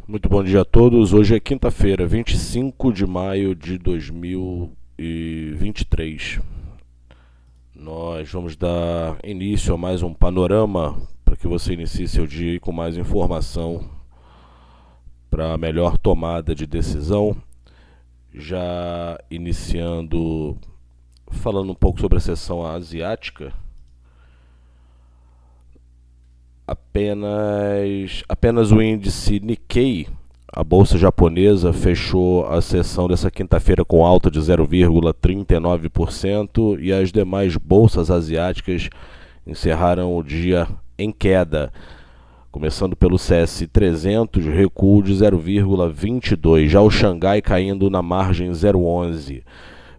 Muito bom dia a todos. Hoje é quinta-feira, 25 de maio de 2023. Nós vamos dar início a mais um panorama para que você inicie seu dia com mais informação para a melhor tomada de decisão. Já iniciando falando um pouco sobre a sessão asiática, apenas o índice Nikkei, a bolsa japonesa, fechou a sessão dessa quinta-feira com alta de 0,39% e as demais bolsas asiáticas encerraram o dia em queda. Começando pelo CS 300, recuo de 0,22%. Já o Xangai caindo na margem 0,11%.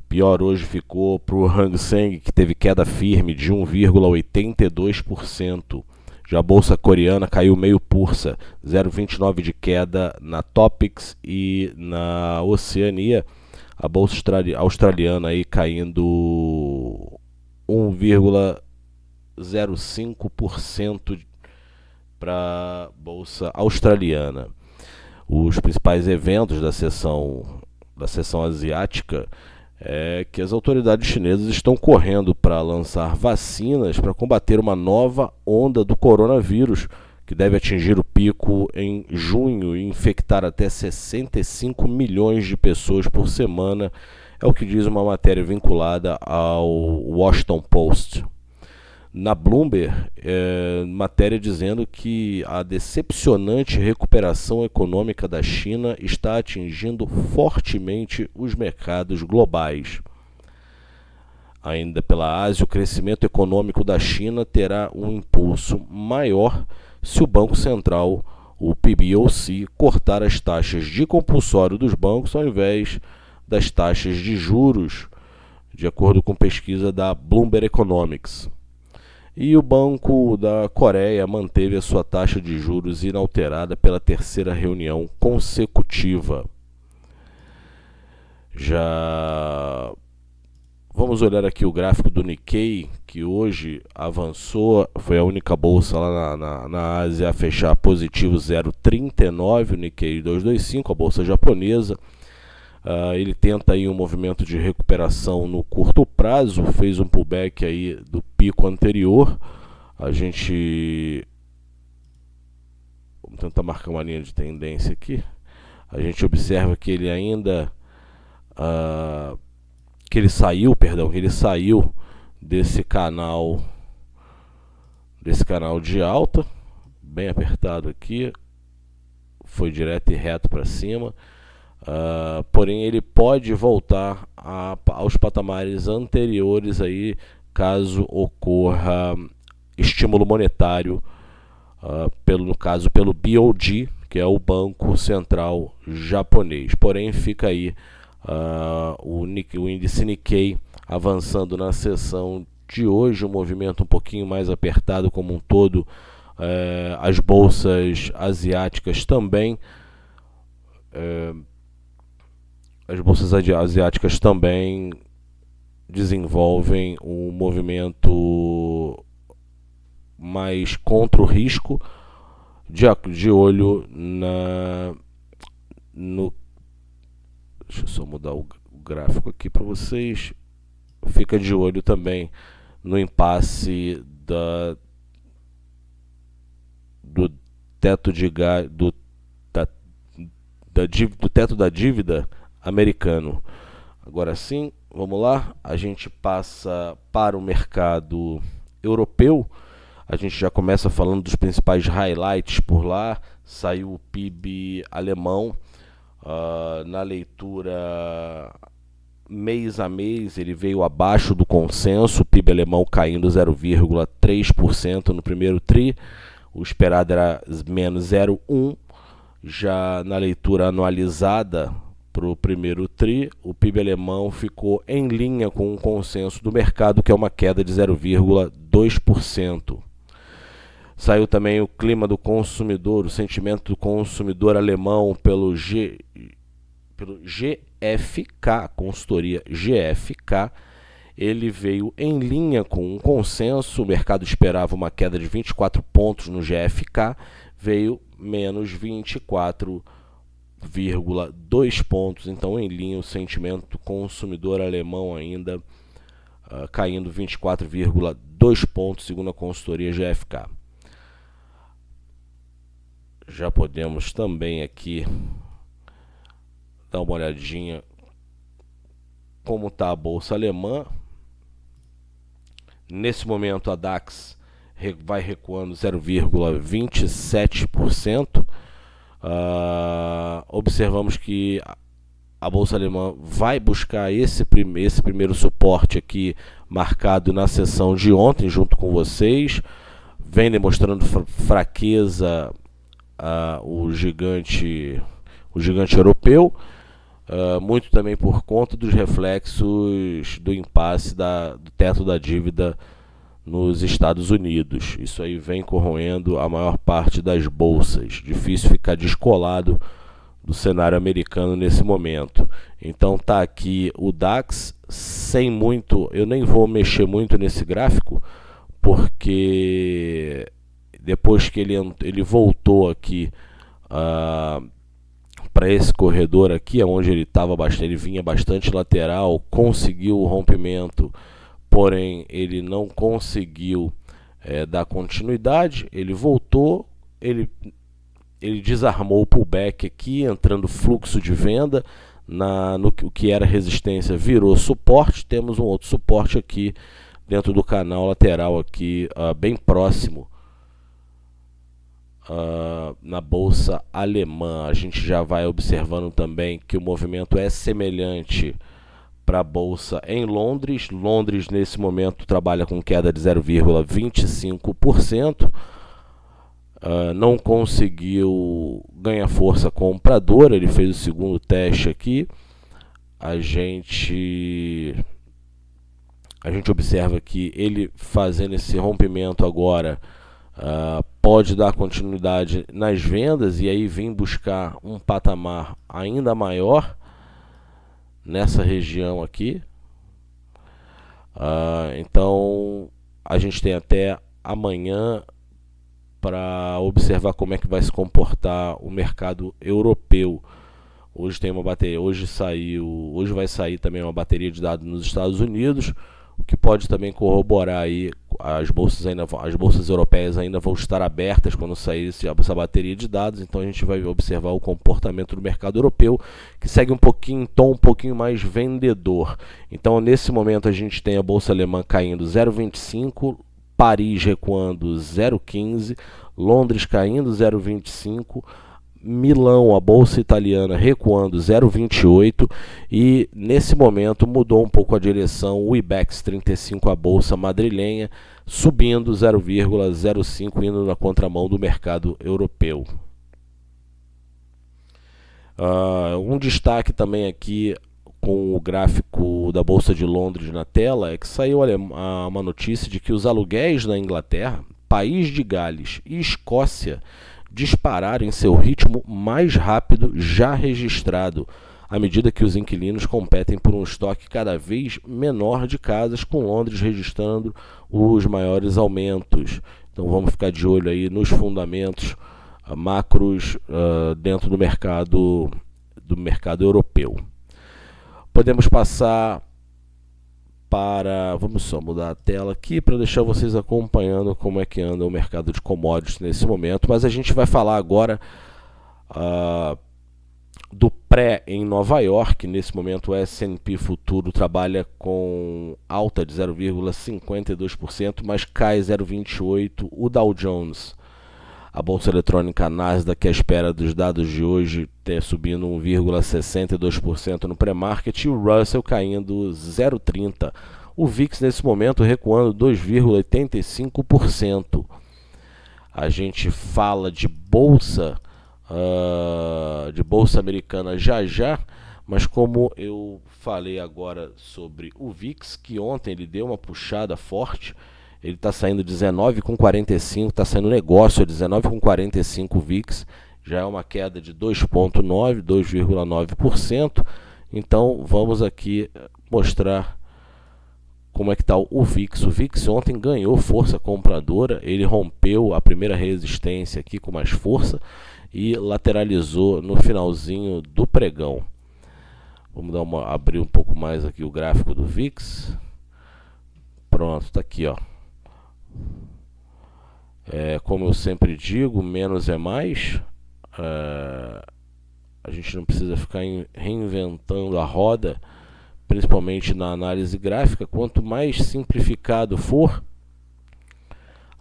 Pior hoje ficou para o Hang Seng, que teve queda firme de 1,82%. Já a bolsa coreana caiu meio pursa, 0,29% de queda na Topix, e na Oceania a bolsa australiana aí caindo 1,05% para a bolsa australiana. Os principais eventos da sessão asiática é que as autoridades chinesas estão correndo para lançar vacinas para combater uma nova onda do coronavírus, que deve atingir o pico em junho e infectar até 65 milhões de pessoas por semana, é o que diz uma matéria vinculada ao Washington Post. Na Bloomberg, matéria dizendo que a decepcionante recuperação econômica da China está atingindo fortemente os mercados globais. Ainda pela Ásia, o crescimento econômico da China terá um impulso maior se o Banco Central, o PBOC, cortar as taxas de compulsório dos bancos ao invés das taxas de juros, de acordo com pesquisa da Bloomberg Economics. E o Banco da Coreia manteve a sua taxa de juros inalterada pela terceira reunião consecutiva. Já vamos olhar aqui o gráfico do Nikkei, que hoje avançou, foi a única bolsa lá na Ásia a fechar positivo 0,39, o Nikkei 225, a bolsa japonesa. Ele tenta aí um movimento de recuperação no curto prazo, fez um pullback aí do pico anterior. Vamos tentar marcar uma linha de tendência aqui. A gente observa que ele ainda que ele saiu desse canal de alta, bem apertado aqui, foi direto e reto para cima. Porém ele pode voltar aos patamares anteriores aí, caso ocorra estímulo monetário, no caso pelo BOJ, que é o Banco Central japonês. Porém fica aí o índice Nikkei avançando na sessão de hoje, um movimento um pouquinho mais apertado como um todo. As bolsas asiáticas também desenvolvem um movimento mais contra o risco, de olho no. Deixa eu só mudar o gráfico aqui para vocês. Fica de olho também no impasse do teto do teto da dívida americano. Agora sim, vamos lá, a gente passa para o mercado europeu. A gente já começa falando dos principais highlights por lá. Saiu o PIB alemão, na leitura mês a mês ele veio abaixo do consenso, o PIB alemão caindo 0,3% no primeiro TRI, o esperado era menos 0,1%. Já na leitura anualizada para o primeiro TRI, o PIB alemão ficou em linha com o consenso do mercado, que é uma queda de 0,2%. Saiu também o clima do consumidor, o sentimento do consumidor alemão pelo GfK, consultoria GfK. Ele veio em linha com um consenso, o mercado esperava uma queda de 24 pontos no GfK, veio menos 24 0,2 pontos, então em linha o sentimento consumidor alemão ainda caindo 24,2 pontos, segundo a consultoria GfK. Já podemos também aqui dar uma olhadinha como está a bolsa alemã. Nesse momento a DAX vai recuando 0,27%. Observamos que a bolsa alemã vai buscar esse primeiro suporte aqui marcado na sessão de ontem junto com vocês. Vem demonstrando fraqueza o gigante europeu, muito também por conta dos reflexos do impasse do teto da dívida nos Estados Unidos. Isso aí vem corroendo a maior parte das bolsas. Difícil ficar descolado do cenário americano nesse momento. Então tá aqui o DAX sem muito, eu nem vou mexer muito nesse gráfico, porque depois que ele voltou aqui para esse corredor aqui, onde ele vinha bastante lateral, conseguiu o rompimento, porém ele não conseguiu dar continuidade. Ele voltou, ele desarmou o pullback aqui, entrando fluxo de venda no que era resistência, virou suporte. Temos um outro suporte aqui dentro do canal lateral aqui, bem próximo na bolsa alemã. A gente já vai observando também que o movimento é semelhante para a bolsa em Londres. Londres nesse momento trabalha com queda de 0,25%. Não conseguiu ganhar força compradora. Ele fez o segundo teste aqui. A gente observa que ele fazendo esse rompimento agora pode dar continuidade nas vendas e aí vir buscar um patamar ainda maior nessa região aqui. Então a gente tem até amanhã para observar como é que vai se comportar o mercado europeu. Hoje tem uma bateria, hoje vai sair também uma bateria de dados nos Estados Unidos, o que pode também corroborar aí. As bolsas europeias ainda vão estar abertas quando sair essa bateria de dados, então a gente vai observar o comportamento do mercado europeu, que segue um tom um pouquinho mais vendedor. Então nesse momento a gente tem a bolsa alemã caindo 0,25%, Paris recuando 0,15%, Londres caindo 0,25%, Milão, a bolsa italiana, recuando 0,28%, e nesse momento mudou um pouco a direção o IBEX 35, a bolsa madrilenha, subindo 0,05%, indo na contramão do mercado europeu. Um destaque também aqui com o gráfico da Bolsa de Londres na tela é que saiu uma notícia de que os aluguéis na Inglaterra, País de Gales e Escócia dispararam em seu ritmo mais rápido já registrado, à medida que os inquilinos competem por um estoque cada vez menor de casas, com Londres registrando os maiores aumentos. Então vamos ficar de olho aí nos fundamentos macros dentro do mercado europeu. Podemos passar vamos só mudar a tela aqui para deixar vocês acompanhando como é que anda o mercado de commodities nesse momento, mas a gente vai falar agora do pré em Nova York. Nesse momento o S&P futuro trabalha com alta de 0,52%, mas cai 0,28%. O Dow Jones, a bolsa eletrônica Nasdaq, à espera dos dados de hoje, subindo 1,62% no pré-market, e o Russell caindo 0,30%. O VIX nesse momento recuando 2,85%. A gente fala de bolsa americana já, mas como eu falei agora sobre o VIX, que ontem ele deu uma puxada forte, ele está saindo 19,45, está saindo negócio a 19,45 VIX, já é uma queda de 2,9%. Então vamos aqui mostrar como é que está o VIX. O VIX ontem ganhou força compradora, ele rompeu a primeira resistência aqui com mais força e lateralizou no finalzinho do pregão. Vamos abrir um pouco mais aqui o gráfico do VIX. Pronto, está aqui, ó. Como eu sempre digo, menos é mais. A gente não precisa ficar reinventando a roda, principalmente na análise gráfica. Quanto mais simplificado for,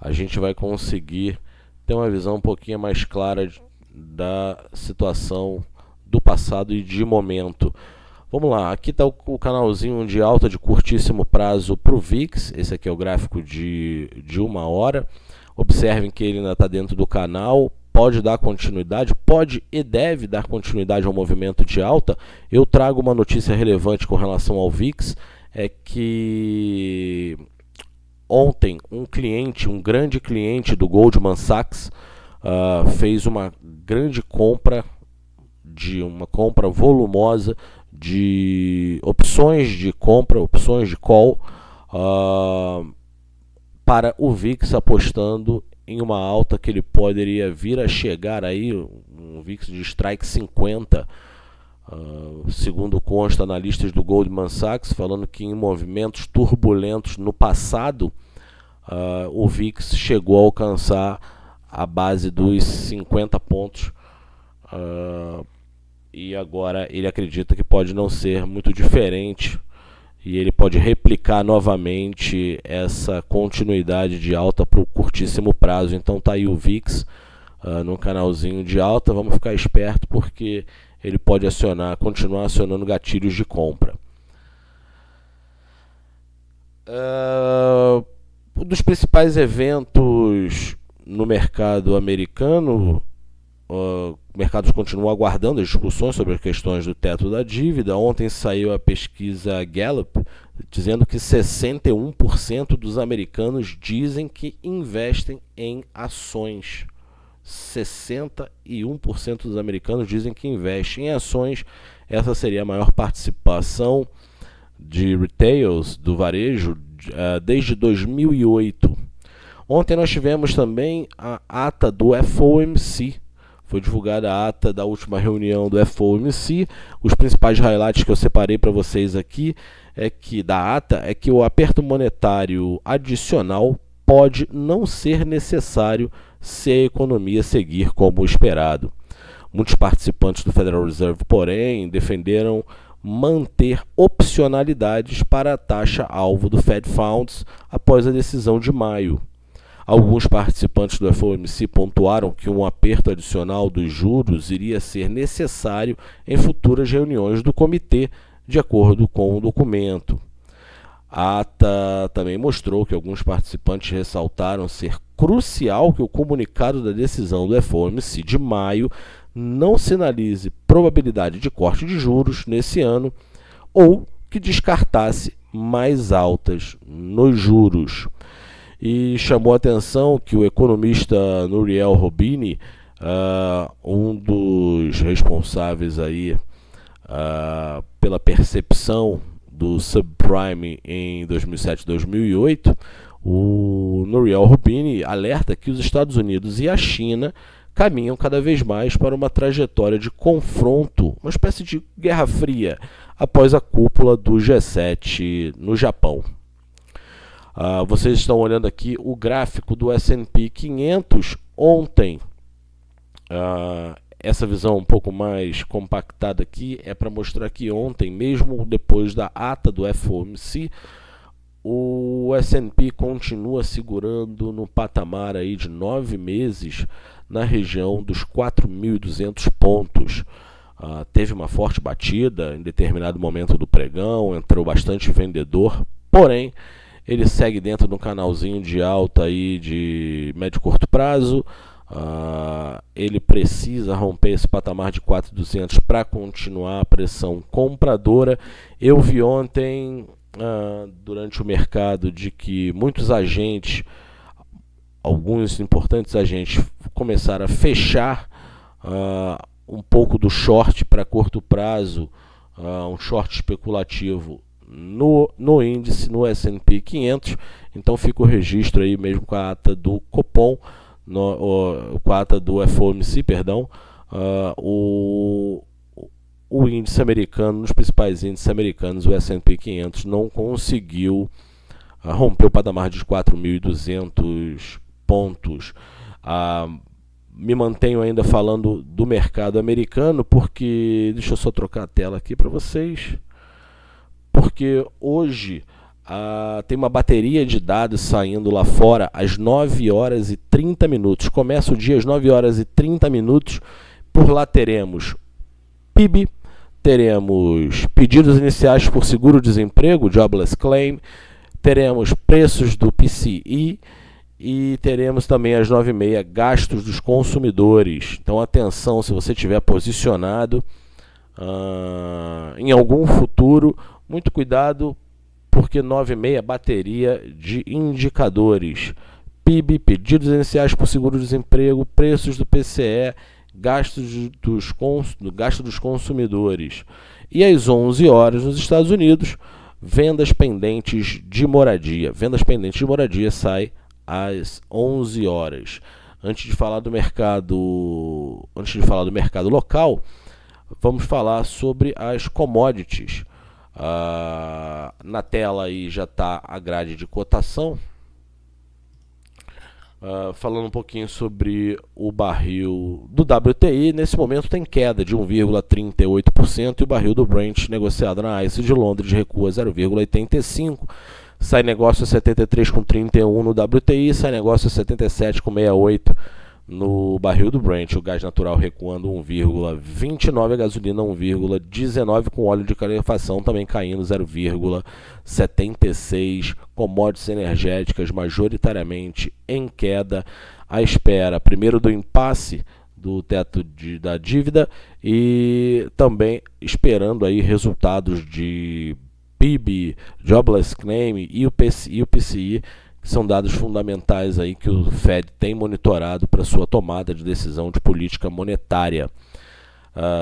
a gente vai conseguir ter uma visão um pouquinho mais clara da situação do passado e de momento. Vamos lá, aqui está o canalzinho de alta de curtíssimo prazo para o VIX. Esse aqui é o gráfico de 1 hora. Observem que ele ainda está dentro do canal, pode dar continuidade, pode e deve dar continuidade ao movimento de alta. Eu trago uma notícia relevante com relação ao VIX, é que ontem um grande cliente do Goldman Sachs fez uma grande compra, uma compra volumosa de opções de compra, opções de call, para o VIX, apostando em uma alta que ele poderia vir a chegar aí, um VIX de strike 50, segundo consta analistas do Goldman Sachs, falando que em movimentos turbulentos no passado, o VIX chegou a alcançar a base dos 50 pontos, e agora ele acredita que pode não ser muito diferente, e ele pode replicar novamente essa continuidade de alta para o curtíssimo prazo. Então tá aí o VIX no canalzinho de alta. Vamos ficar esperto porque ele pode continuar acionando gatilhos de compra. Um dos principais eventos no mercado americano, o mercado continua aguardando as discussões sobre as questões do teto da dívida. Ontem saiu a pesquisa Gallup dizendo que 61% dos americanos dizem que investem em ações. 61% dos americanos dizem que investem em ações. Essa seria a maior participação de retails, do varejo, desde 2008. Ontem nós tivemos também a ata do FOMC. Foi divulgada a ata da última reunião do FOMC. Os principais highlights que eu separei para vocês aqui da ata é que o aperto monetário adicional pode não ser necessário se a economia seguir como esperado. Muitos participantes do Federal Reserve, porém, defenderam manter opcionalidades para a taxa-alvo do Fed Funds após a decisão de maio. Alguns participantes do FOMC pontuaram que um aperto adicional dos juros iria ser necessário em futuras reuniões do comitê, de acordo com o documento. A ata também mostrou que alguns participantes ressaltaram ser crucial que o comunicado da decisão do FOMC de maio não sinalize probabilidade de corte de juros nesse ano ou que descartasse mais altas nos juros. E chamou a atenção que o economista Nouriel Roubini, um dos responsáveis aí, pela percepção do subprime em 2007 e 2008, o Nouriel Roubini alerta que os Estados Unidos e a China caminham cada vez mais para uma trajetória de confronto, uma espécie de guerra fria, após a cúpula do G7 no Japão. Vocês estão olhando aqui o gráfico do S&P 500 ontem. Essa visão um pouco mais compactada aqui é para mostrar que ontem, mesmo depois da ata do FOMC, o S&P continua segurando no patamar aí de 9 meses na região dos 4.200 pontos. Teve uma forte batida em determinado momento do pregão, entrou bastante vendedor, porém ele segue dentro de um canalzinho de alta aí de médio e curto prazo. Ele precisa romper esse patamar de 4.200 para continuar a pressão compradora. Eu vi ontem, durante o mercado, de que muitos agentes, alguns importantes agentes, começaram a fechar um pouco do short para curto prazo, um short especulativo no índice, no S&P 500. Então fica o registro aí mesmo com a ata do Copom, com a ata do FOMC, perdão, o índice americano, nos principais índices americanos, o S&P 500 não conseguiu romper o patamar de 4.200 pontos. Me mantenho ainda falando do mercado americano, porque, deixa eu só trocar a tela aqui para vocês, porque hoje tem uma bateria de dados saindo lá fora às 9 horas e 30 minutos. Começa o dia às 9 horas e 30 minutos. Por lá teremos PIB, teremos pedidos iniciais por seguro-desemprego, Jobless Claim, teremos preços do PCE e teremos também às 9h30 gastos dos consumidores. Então atenção, se você estiver posicionado em algum futuro, muito cuidado, porque 9h30 bateria de indicadores: PIB, pedidos iniciais por seguro-desemprego, preços do PCE, gasto dos consumidores. E às 11 horas nos Estados Unidos, vendas pendentes de moradia. Vendas pendentes de moradia sai às 11 horas. Antes de falar do mercado local, vamos falar sobre as commodities. Na tela aí já está a grade de cotação. Falando um pouquinho sobre o barril do WTI, nesse momento tem queda de 1,38% e o barril do Brent negociado na ICE de Londres recua 0,85%. Sai negócio a 73,31 no WTI, sai negócio a 77,68 no barril do Brent. O gás natural recuando 1,29, a gasolina 1,19, com óleo de calefação também caindo 0,76. Commodities energéticas majoritariamente em queda, à espera primeiro do impasse do teto da dívida e também esperando aí resultados de PIB, Jobless Claim e o PCE, que são dados fundamentais aí que o Fed tem monitorado para sua tomada de decisão de política monetária.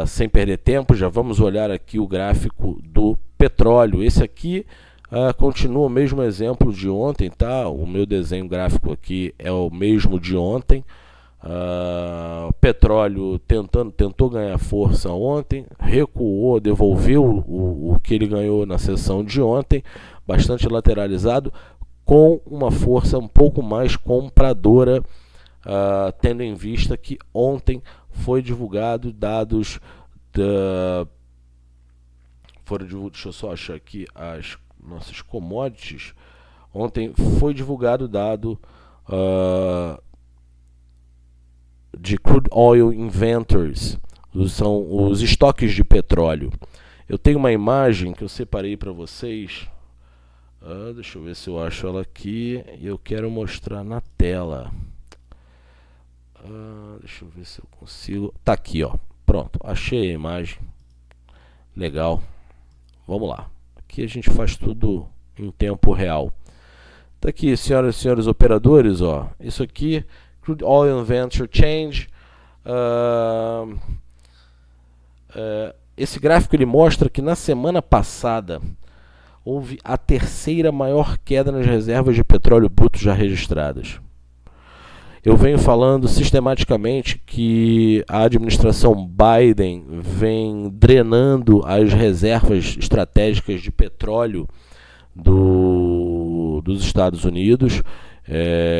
Sem perder tempo, já vamos olhar aqui o gráfico do petróleo. Esse aqui continua o mesmo exemplo de ontem, tá? O meu desenho gráfico aqui é o mesmo de ontem. O petróleo tentou ganhar força ontem, recuou, devolveu o que ele ganhou na sessão de ontem, bastante lateralizado, com uma força um pouco mais compradora, tendo em vista que ontem foi divulgado dados deixa eu só achar aqui as nossas commodities. Ontem foi divulgado dado de Crude Oil Inventories, são os estoques de petróleo. Eu tenho uma imagem que eu separei para vocês. Deixa eu ver se eu acho ela aqui e eu quero mostrar na tela. Deixa eu ver se eu consigo. Tá aqui, ó. Pronto, achei a imagem. Legal. Vamos lá. Aqui a gente faz tudo em tempo real. Tá aqui, senhoras e senhores operadores, ó. Isso aqui, Crude Oil Inventory Change. Esse gráfico ele mostra que na semana passada houve a terceira maior queda nas reservas de petróleo bruto já registradas. Eu venho falando sistematicamente que a administração Biden vem drenando as reservas estratégicas de petróleo dos Estados Unidos.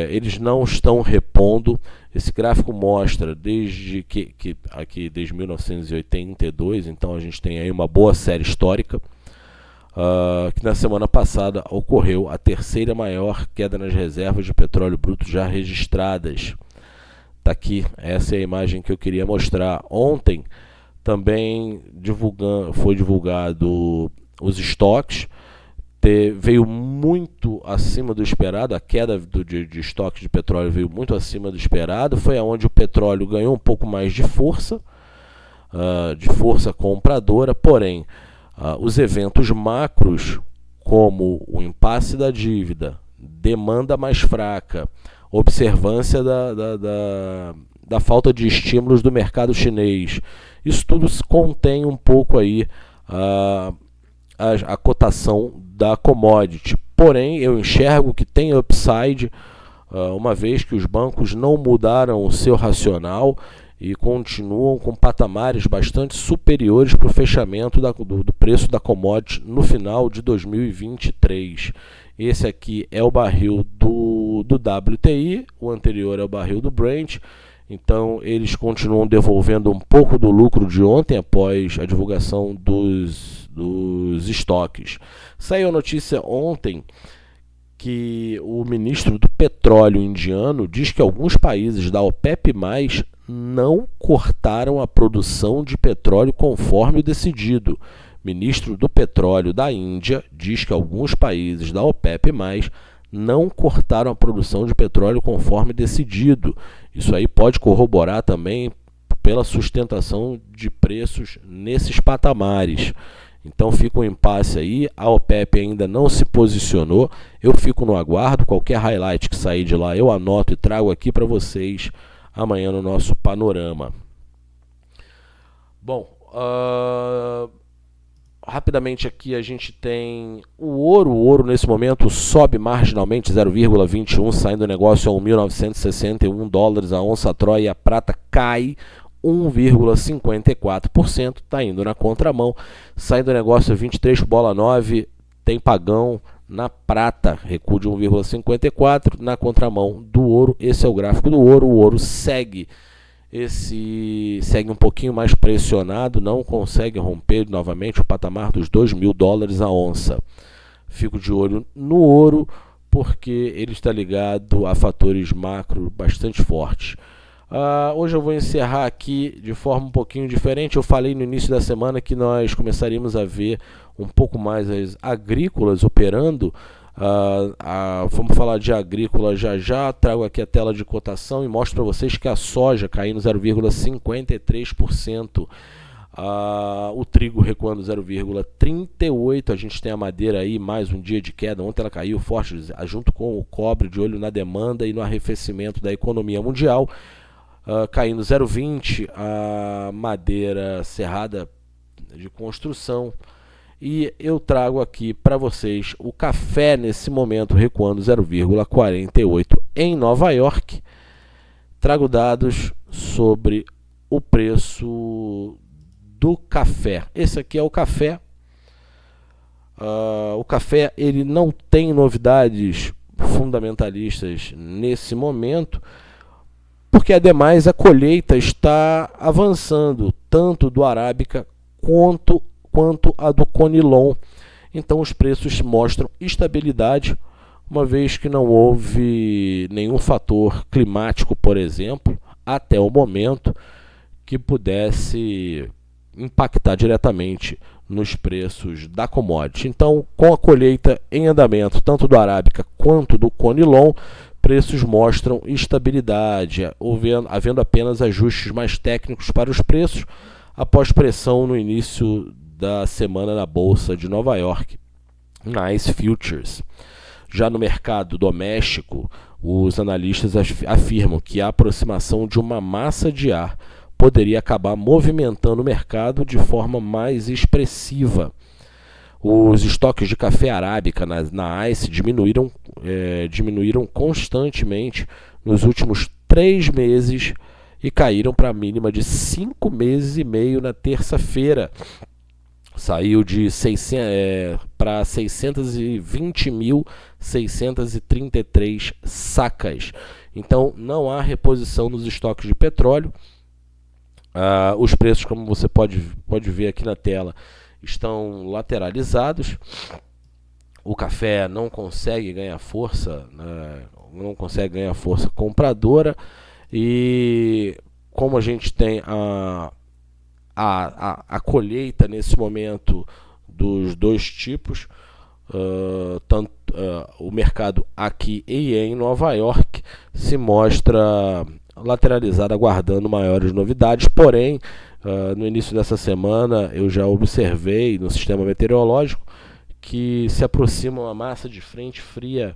Eles não estão repondo. Esse gráfico mostra desde 1982, então a gente tem aí uma boa série histórica. Que na semana passada ocorreu a terceira maior queda nas reservas de petróleo bruto já registradas. Está aqui, essa é a imagem que eu queria mostrar. Ontem também foi divulgado os estoques, veio muito acima do esperado, a queda de estoques de petróleo veio muito acima do esperado, foi onde o petróleo ganhou um pouco mais de força compradora, porém os eventos macros, como o impasse da dívida, demanda mais fraca, observância da falta de estímulos do mercado chinês, isso tudo contém um pouco aí a cotação da commodity. Porém, eu enxergo que tem upside, uma vez que os bancos não mudaram o seu racional e continuam com patamares bastante superiores para o fechamento do preço da commodity no final de 2023. Esse aqui é o barril do WTI, o anterior é o barril do Brent. Então eles continuam devolvendo um pouco do lucro de ontem após a divulgação dos estoques. Saiu a notícia ontem que o ministro do petróleo indiano diz que alguns países da OPEP+, não cortaram a produção de petróleo conforme o decidido. Ministro do petróleo da Índia diz que alguns países da OPEP+, não cortaram a produção de petróleo conforme decidido. Isso aí pode corroborar também pela sustentação de preços nesses patamares. Então fica um impasse aí, a OPEP ainda não se posicionou, eu fico no aguardo, qualquer highlight que sair de lá eu anoto e trago aqui para vocês amanhã no nosso panorama. Bom, rapidamente aqui a gente tem o ouro nesse momento sobe marginalmente 0,21, saindo do negócio a 1.961 dólares a onça Troy, e a prata cai 1,54%, está indo na contramão, saindo do negócio a 23,9, tem pagão na prata, recuo de 1,54, na contramão do ouro. Esse é o gráfico do ouro, o ouro segue um pouquinho mais pressionado, não consegue romper novamente o patamar dos 2.000 dólares a onça. Fico de olho no ouro, porque ele está ligado a fatores macro bastante fortes. Hoje eu vou encerrar aqui de forma um pouquinho diferente. Eu falei no início da semana que nós começaríamos a ver um pouco mais as agrícolas operando. Vamos falar de agrícola já. Trago aqui a tela de cotação e mostro para vocês que a soja caindo 0,53%. O trigo recuando 0,38%. A gente tem a madeira aí, mais um dia de queda. Ontem ela caiu forte, junto com o cobre, de olho na demanda e no arrefecimento da economia mundial. Caindo 0,20%, a madeira serrada de construção. E eu trago aqui para vocês o café nesse momento recuando 0,48% em Nova York. Trago dados sobre o preço do café. Esse aqui é o café. O café ele não tem novidades fundamentalistas nesse momento, porque ademais a colheita está avançando, tanto do Arábica quanto a do Conilon. Então os preços mostram estabilidade, uma vez que não houve nenhum fator climático, por exemplo, até o momento, que pudesse impactar diretamente nos preços da commodity. Então, com a colheita em andamento, tanto do Arábica quanto do Conilon, preços mostram estabilidade, havendo apenas ajustes mais técnicos para os preços, após pressão no início da semana na Bolsa de Nova York, na ICE Futures. Já no mercado doméstico, os analistas afirmam que a aproximação de uma massa de ar poderia acabar movimentando o mercado de forma mais expressiva. Os estoques de café arábica na ICE diminuíram constantemente nos últimos 3 meses e caíram para a mínima de 5 meses e meio na terça-feira. Saiu de para 620.633 sacas. Então não há reposição nos estoques de petróleo. Os preços, como você pode ver aqui na tela, estão lateralizados. O café não consegue ganhar força, compradora, e como a gente tem a colheita nesse momento dos dois tipos, o mercado aqui e em Nova York se mostra lateralizado, aguardando maiores novidades. Porém, no início dessa semana eu já observei no sistema meteorológico que se aproxima uma massa de frente fria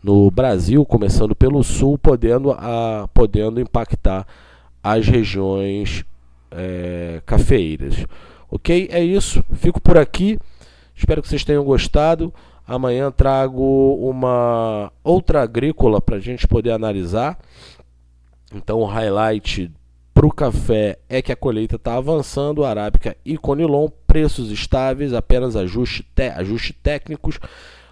no Brasil, começando pelo sul, podendo impactar as regiões cafeeiras. Ok? É isso, fico por aqui. Espero que vocês tenham gostado. Amanhã trago uma outra agrícola para a gente poder analisar. Então o highlight para o café é que a colheita está avançando, arábica e conilon, preços estáveis, apenas ajustes técnicos.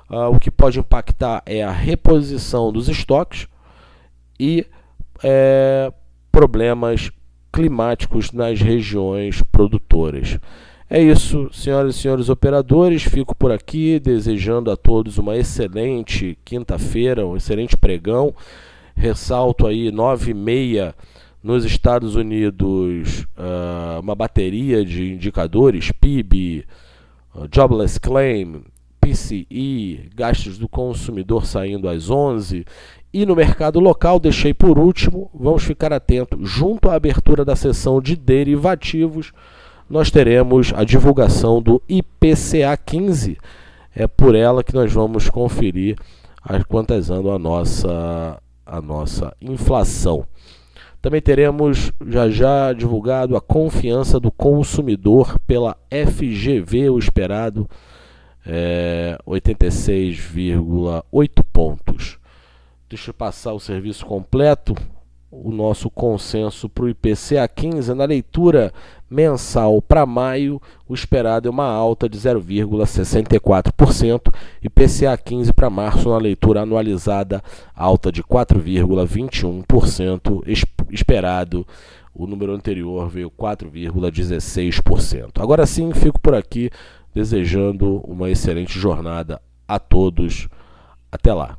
O que pode impactar é a reposição dos estoques e problemas climáticos nas regiões produtoras. É isso, senhoras e senhores operadores, fico por aqui desejando a todos uma excelente quinta-feira, um excelente pregão. Ressalto aí 9h30 nos Estados Unidos, uma bateria de indicadores, PIB, Jobless Claim, PCE, gastos do consumidor saindo às 11h. E no mercado local, deixei por último, vamos ficar atentos, junto à abertura da sessão de derivativos, nós teremos a divulgação do IPCA 15. É por ela que nós vamos conferir quantas andam a nossa inflação. Também teremos já divulgado a confiança do consumidor pela FGV, o esperado 86,8 pontos. Deixa eu passar o serviço completo. O nosso consenso para o IPCA 15, na leitura mensal para maio, o esperado é uma alta de 0,64%, IPCA 15 para março, na leitura anualizada, alta de 4,21%, esperado, o número anterior veio 4,16%. Agora sim, fico por aqui, desejando uma excelente jornada a todos. Até lá.